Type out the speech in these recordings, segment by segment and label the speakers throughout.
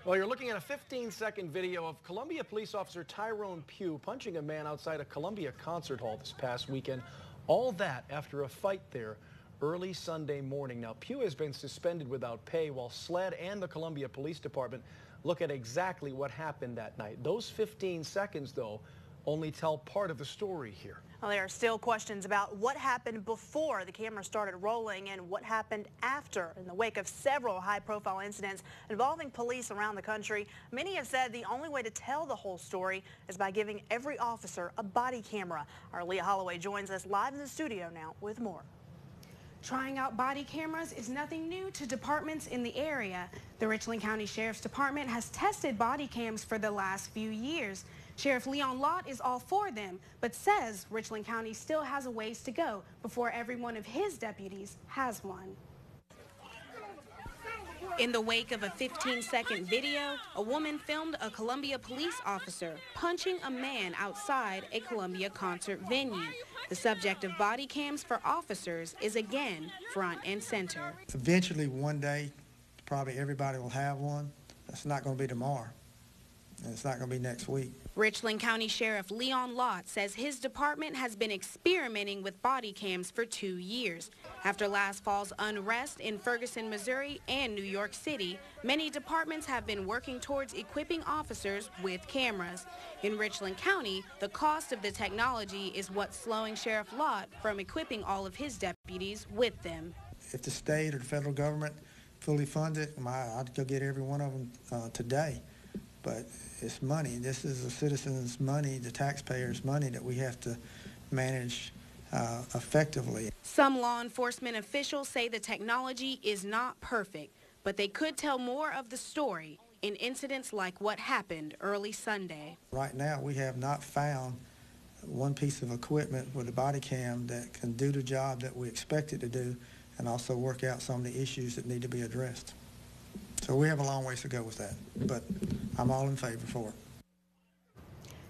Speaker 1: Well, you're looking at a 15-second video of Columbia police officer Tyrone Pugh punching a man outside a Columbia concert hall this past weekend. All that after a fight there early Sunday morning. Now, Pugh has been suspended without pay while SLED and the Columbia Police Department look at exactly what happened that night. Those 15 seconds, though, only tell part of the story here.
Speaker 2: Well, there are still questions about what happened before the camera started rolling and what happened after. In the wake of several high-profile incidents involving police around the country, many have said the only way to tell the whole story is by giving every officer a body camera. Our Leah Holloway joins us live in the studio now with more.
Speaker 3: Trying out body cameras is nothing new to departments in the area. The Richland County Sheriff's Department has tested body cams for the last few years. Sheriff Leon Lott is all for them, but says Richland County still has a ways to go before every one of his deputies has one. In the wake of a 15-second video, a woman filmed a Columbia police officer punching a man outside a Columbia concert venue. The subject of body cams for officers is again front and center.
Speaker 4: Eventually, one day, probably everybody will have one. That's not going to be tomorrow, and it's not going to be next week.
Speaker 3: Richland County Sheriff Leon Lott says his department has been experimenting with body cams for 2 years. After last fall's unrest in Ferguson, Missouri and New York City, many departments have been working towards equipping officers with cameras. In Richland County, the cost of the technology is what's slowing Sheriff Lott from equipping all of his deputies with them.
Speaker 4: If the state or the federal government fully funded, I'd go get every one of them today. But it's money. This is the citizens' money, the taxpayers' money that we have to manage effectively.
Speaker 3: Some law enforcement officials say the technology is not perfect, but they could tell more of the story in incidents like what happened early Sunday.
Speaker 4: Right now, we have not found one piece of equipment with a body cam that can do the job that we expect it to do and also work out some of the issues that need to be addressed. So we have a long ways to go with that, but I'm all in favor for it.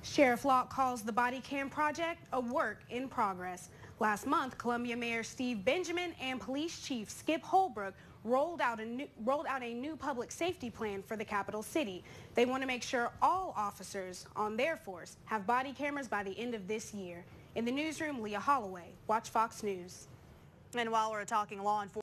Speaker 3: Sheriff Lott calls the body cam project a work in progress. Last month, Columbia Mayor Steve Benjamin and Police Chief Skip Holbrook rolled out a new public safety plan for the capital city. They want to make sure all officers on their force have body cameras by the end of this year. In the newsroom, Leah Holloway, Watch Fox News.
Speaker 2: And while we're talking law enforcement,